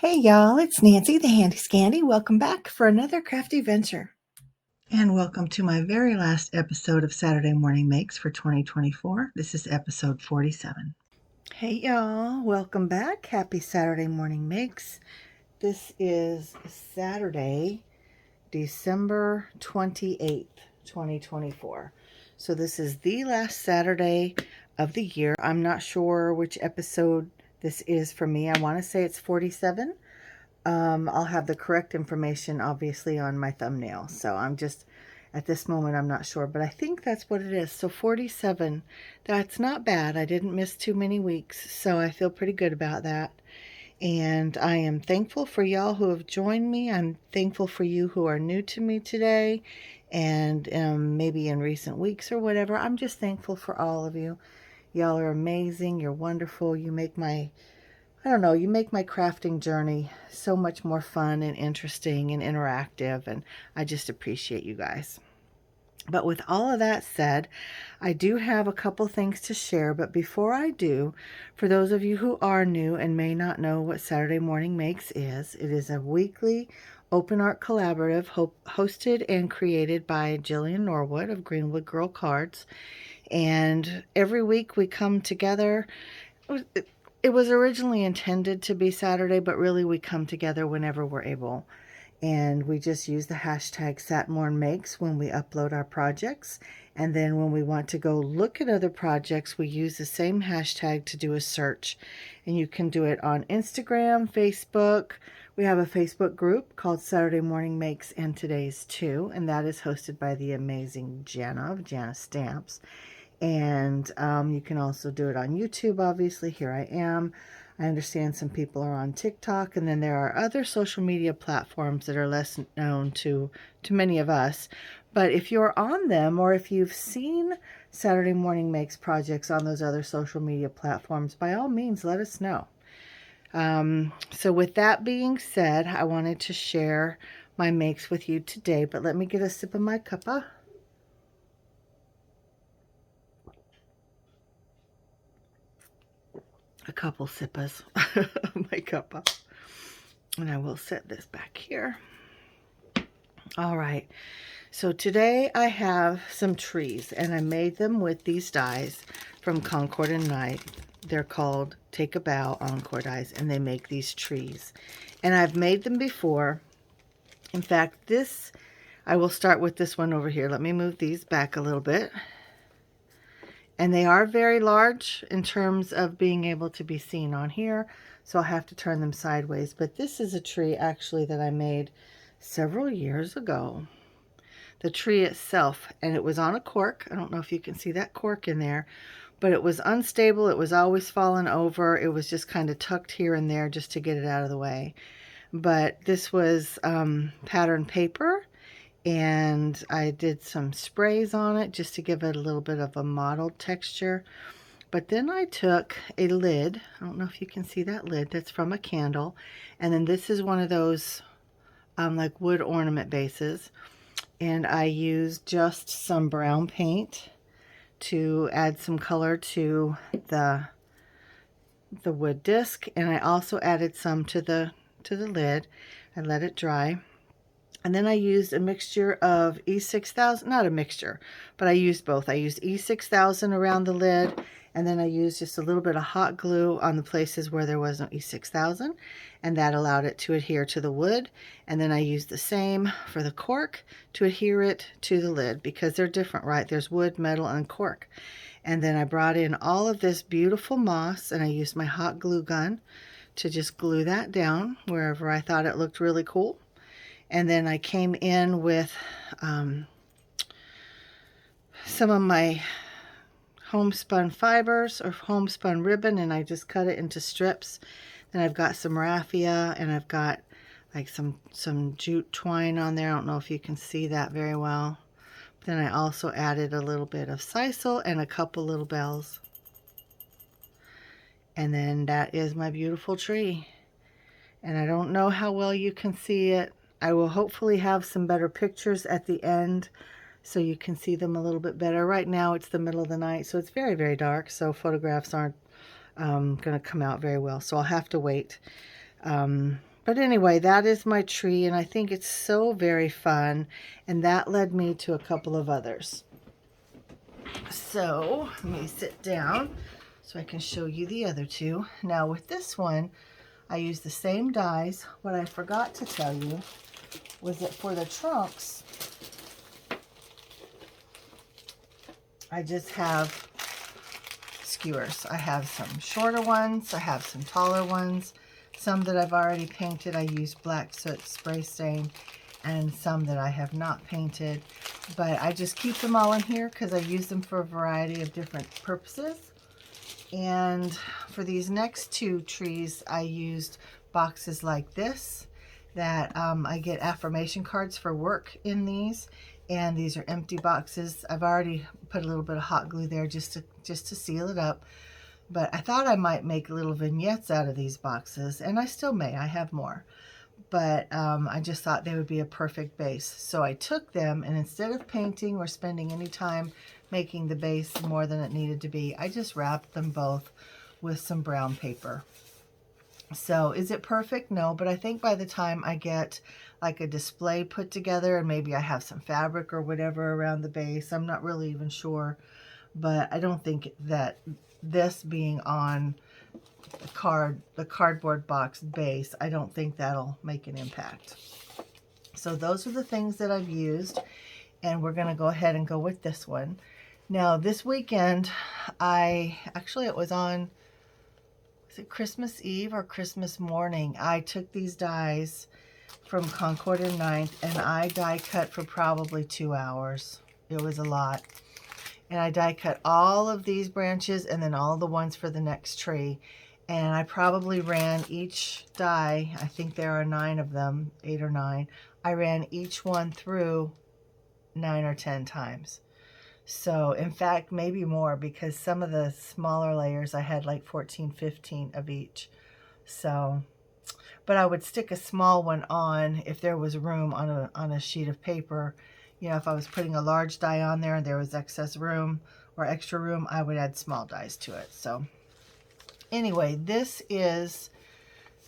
Hey y'all, it's Nancy the Handy Scandy. Welcome back for another crafty venture. And welcome to my very last episode of Saturday Morning Makes for 2024. This is episode 47. Hey y'all, welcome back. Happy Saturday morning makes. This is Saturday, December 28th, 2024. So this is the last Saturday of the year. I'm not sure which episode this is for me. I want to say it's 47. I'll have the correct information obviously on my thumbnail. So I'm just, at this moment, I'm not sure, but I think that's what it is. So 47, that's not bad. I didn't miss too many weeks, so I feel pretty good about that. And I am thankful for y'all who have joined me. I'm thankful for you who are new to me today and maybe in recent weeks or whatever. I'm just thankful for all of you. Y'all are amazing. You're wonderful. You make my you make my crafting journey so much more fun and interesting and interactive, and I just appreciate you guys. But with all of that said, I do have a couple things to share, but before I do, for those of you who are new and may not know what Saturday Morning Makes is, it is a weekly open art collaborative hosted and created by Jillian Norwood of Greenwood Girl Cards. And every week we come together. It was originally intended to be Saturday, but really we come together whenever we're able. And we just use the hashtag SatMornMakes when we upload our projects. And then when we want to go look at other projects, we use the same hashtag to do a search. And you can do it on Instagram, Facebook. We have a Facebook group called Saturday Morning Makes and Today's Too. And that is hosted by the amazing Jana of Jana Stamps. And you can also do it on YouTube, obviously. Here I am. I understand some people are on TikTok, and then there are other social media platforms that are less known to many of us. But if you're on them, or if you've seen Saturday Morning Makes projects on those other social media platforms, by all means, let us know. So with that being said, I wanted to share my makes with you today, but let me get a sip of my cuppa. A couple sippas of my cuppa. And I will set this back here. All right. So today I have some trees, and I made them with these dies from Concord and Knight. They're called Take a Bow Encore dies, and they make these trees. And I've made them before. In fact, I will start with this one over here. Let me move these back a little bit. And they are very large in terms of being able to be seen on here, so I'll have to turn them sideways. But this is a tree actually that I made several years ago. The tree itself, and it was on a cork. I don't know if you can see that cork in there, but it was unstable. It was always falling over. It was just kind of tucked here and there just to get it out of the way. But this was pattern paper, and I did some sprays on it just to give it a little bit of a mottled texture. But then I took a lid. I don't know if you can see that lid. That's from a candle. And then this is one of those like wood ornament bases. And I used just some brown paint to add some color to the wood disc. And I also added some to the lid. I let it dry. And then I used a mixture of E6000, not a mixture, but I used both. I used E6000 around the lid, and then I used just a little bit of hot glue on the places where there was no E6000, and that allowed it to adhere to the wood. And then I used the same for the cork to adhere it to the lid, because they're different, right? There's wood, metal, and cork. And then I brought in all of this beautiful moss, and I used my hot glue gun to just glue that down wherever I thought it looked really cool. And then I came in with some of my homespun fibers or homespun ribbon, and I just cut it into strips. Then I've got some raffia, and I've got like some jute twine on there. I don't know if you can see that very well. But then I also added a little bit of sisal and a couple little bells. And then that is my beautiful tree. And I don't know how well you can see it. I will hopefully have some better pictures at the end so you can see them a little bit better. Right now it's the middle of the night, so it's very, very dark, so photographs aren't going to come out very well, so I'll have to wait. But anyway, that is my tree, and I think it's so very fun, and that led me to a couple of others. So let me sit down so I can show you the other two. Now with this one, I use the same dies. What I forgot to tell you was that for the trunks, I just have skewers. I have some shorter ones, I have some taller ones, some that I've already painted. I use black soot spray stain, and some that I have not painted, but I just keep them all in here because I use them for a variety of different purposes. And for these next two trees, I used boxes like this that I get affirmation cards for work in these, and these are empty boxes. I've already put a little bit of hot glue there just to seal it up, but I thought I might make little vignettes out of these boxes, and I still may. I have more, but I just thought they would be a perfect base. So I took them, and instead of painting or spending any time making the base more than it needed to be, I just wrapped them both with some brown paper. So is it perfect? No, but I think by the time I get like a display put together, and maybe I have some fabric or whatever around the base, I'm not really even sure, but I don't think that this being on the cardboard box base, I don't think that'll make an impact. So those are the things that I've used, and we're going to go ahead and go with this one. Now this weekend, it was it Christmas Eve or Christmas morning, I took these dies from Concord and 9th, and I die cut for probably 2 hours. It was a lot. And I die cut all of these branches and then all the ones for the next tree. And I probably ran each die, I think there are 9 of them, 8 or 9. I ran each one through 9 or 10 times. So in fact, maybe more, because some of the smaller layers I had like 14, 15 of each. So, but I would stick a small one on if there was room on a sheet of paper. You know, if I was putting a large die on there and there was excess room or extra room, I would add small dies to it. So anyway, this is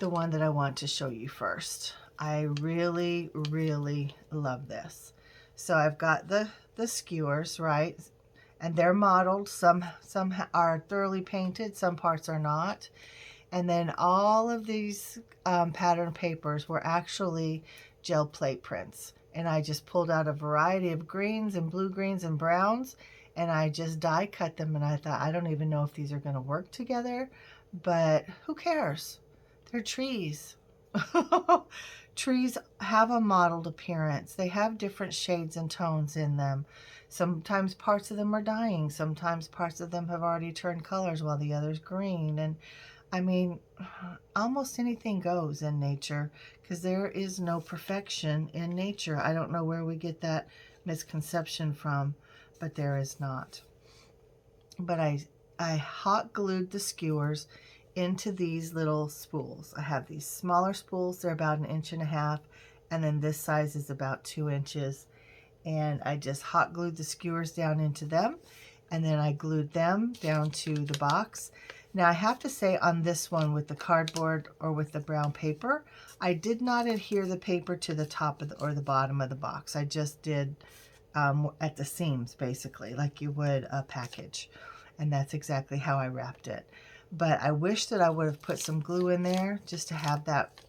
the one that I want to show you first. I really, really love this. So I've got the skewers, right? And they're modeled. Some are thoroughly painted, some parts are not. And then all of these pattern papers were actually gel plate prints. And I just pulled out a variety of greens and blue greens and browns, and I just die cut them. And I thought, I don't even know if these are going to work together, but who cares? They're trees. Trees have a modeled appearance. They have different shades and tones in them. Sometimes parts of them are dying. Sometimes parts of them have already turned colors while the other's green. And I mean, almost anything goes in nature, because there is no perfection in nature. I don't know where we get that misconception from, but there is not. But I hot glued the skewers into these little spools. I have these smaller spools, they're about 1.5 inches, and then this size is about 2 inches. And I just hot glued the skewers down into them, and then I glued them down to the box. Now I have to say, on this one with the cardboard or with the brown paper, I did not adhere the paper to the top of or the bottom of the box. I just did at the seams, basically, like you would a package. And that's exactly how I wrapped it. But I wish that I would have put some glue in there just to have that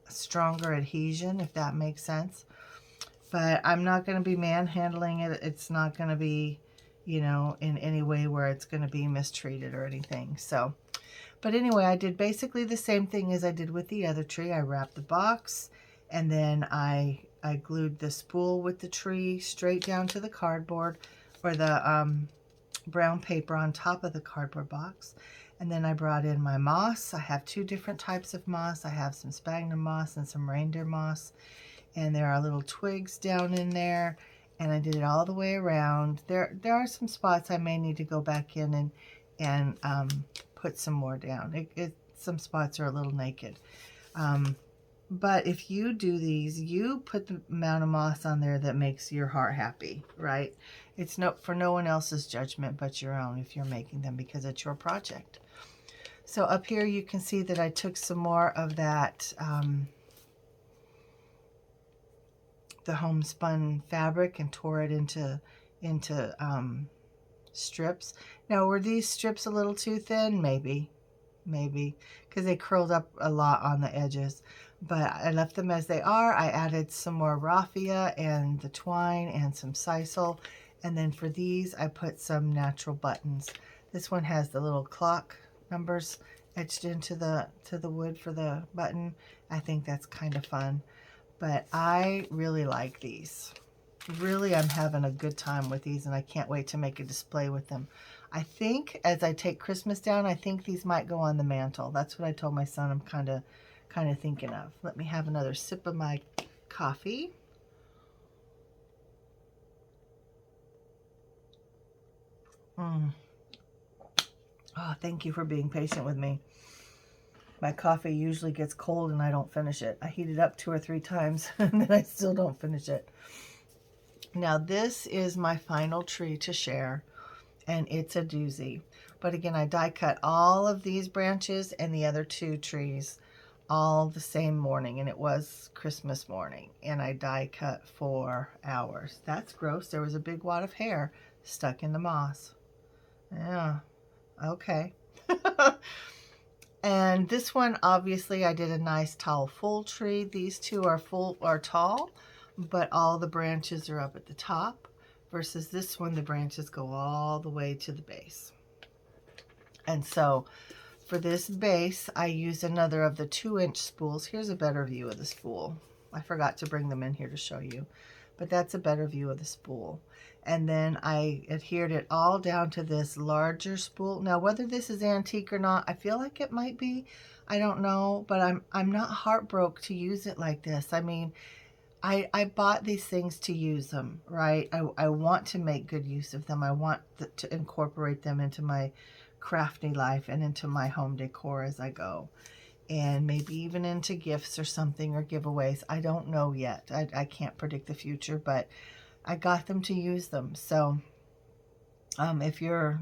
stronger adhesion, if that makes sense. But I'm not going to be manhandling it. It's not going to be, you know, in any way where it's going to be mistreated or anything. So, but anyway, I did basically the same thing as I did with the other tree. I wrapped the box, and then I glued the spool with the tree straight down to the cardboard, or the brown paper on top of the cardboard box. And then I brought in my moss. I have 2 different types of moss. I have some sphagnum moss and some reindeer moss. And there are little twigs down in there. And I did it all the way around. There are some spots I may need to go back in and put some more down. Some spots are a little naked. But if you do these, you put the amount of moss on there that makes your heart happy, right? It's for no one else's judgment but your own if you're making them, because it's your project. So up here you can see that I took some more of that the homespun fabric and tore it into strips. Now, were these strips a little too thin? Maybe, because they curled up a lot on the edges. But I left them as they are. I added some more raffia and the twine and some sisal. And then for these, I put some natural buttons. This one has the little clock numbers etched into the wood for the button. I think that's kind of fun. But I really like these. Really, I'm having a good time with these, and I can't wait to make a display with them. I think as I take Christmas down, I think these might go on the mantle. That's what I told my son I'm kind of thinking of. Let me have another sip of my coffee. Oh, thank you for being patient with me. My coffee usually gets cold and I don't finish it. I heat it up 2 or 3 times and then I still don't finish it. Now this is my final tree to share, and it's a doozy. But again, I die cut all of these branches and the other 2 trees all the same morning, and it was Christmas morning, and I die cut for hours. That's gross. There was a big wad of hair stuck in the moss. Yeah, okay. And this one, obviously, I did a nice tall full tree. These 2 are tall, but all the branches are up at the top, versus this one, the branches go all the way to the base. And so for this base, I used another of the 2-inch spools. Here's a better view of the spool. I forgot to bring them in here to show you, but that's a better view of the spool. And then I adhered it all down to this larger spool. Now, whether this is antique or not, I feel like it might be. I don't know, but I'm not heartbroken to use it like this. I mean, I bought these things to use them, right? I want to make good use of them. I want to incorporate them into my crafty life and into my home decor as I go. And maybe even into gifts or something, or giveaways. I don't know yet. I can't predict the future, but I got them to use them. So if you're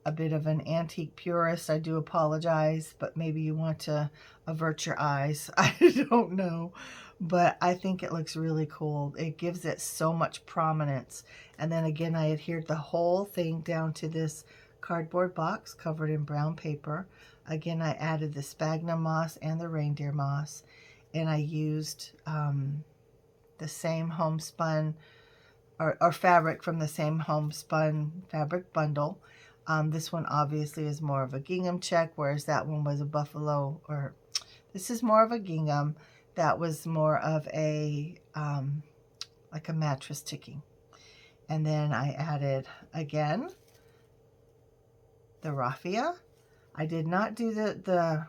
a bit of an antique purist, I do apologize, but maybe you want to avert your eyes. I don't know, but I think it looks really cool. It gives it so much prominence. And then again, I adhered the whole thing down to this cardboard box covered in brown paper. Again, I added the sphagnum moss and the reindeer moss, and I used the same homespun or fabric from the same homespun fabric bundle. This one obviously is more of a gingham check, whereas that one was a buffalo, or this is more of a gingham. That was more of a like a mattress ticking. And then I added again the raffia. I did not do the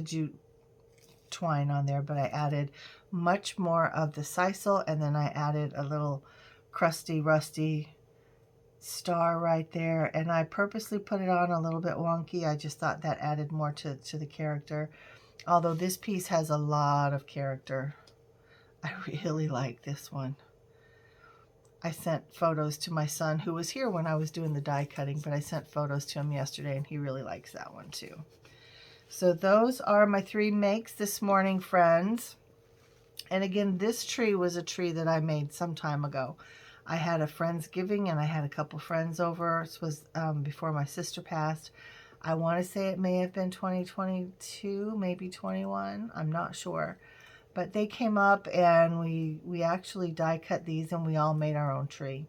jute twine on there, but I added much more of the sisal, and then I added a little crusty, rusty star right there, and I purposely put it on a little bit wonky. I just thought that added more to the character, although this piece has a lot of character. I really like this one. I sent photos to my son, who was here when I was doing the die cutting, but I sent photos to him yesterday, and he really likes that one too. So those are my 3 makes this morning, friends. And again, this tree was a tree that I made some time ago. I had a Friendsgiving, and I had a couple friends over. This was before my sister passed. I want to say it may have been 2022, maybe 21. I'm not sure. But they came up, and we actually die cut these, and we all made our own tree.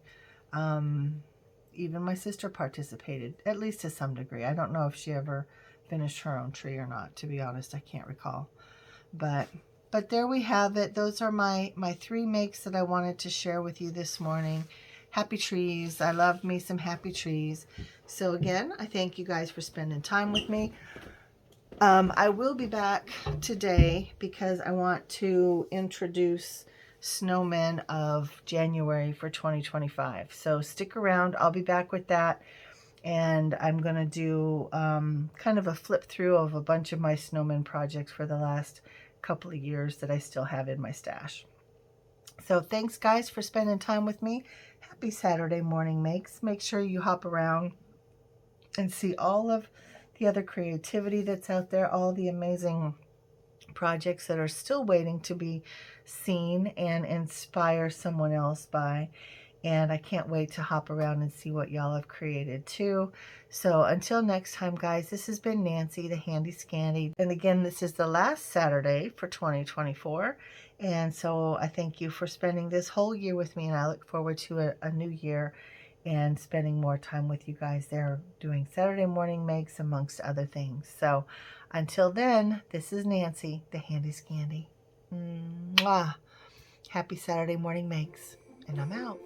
Even my sister participated, at least to some degree. I don't know if she ever finished her own tree or not, to be honest. I can't recall. But there we have it. Those are my 3 makes that I wanted to share with you this morning. Happy trees. I love me some happy trees. So again, I thank you guys for spending time with me. I will be back today because I want to introduce snowmen of January for 2025. So stick around. I'll be back with that. And I'm going to do kind of a flip through of a bunch of my snowman projects for the last couple of years that I still have in my stash. So thanks, guys, for spending time with me. Happy Saturday morning makes. Make sure you hop around and see all of the other creativity that's out there, all the amazing projects that are still waiting to be seen and inspire someone else by. And I can't wait to hop around and see what y'all have created too. So until next time, guys, this has been Nancy, the Handy Scandy. And again, this is the last Saturday for 2024. And so I thank you for spending this whole year with me, and I look forward to a new year and spending more time with you guys there doing Saturday morning makes amongst other things. So until then, this is Nancy, the Handy Scandy. Mwah. Happy Saturday morning makes, and I'm out.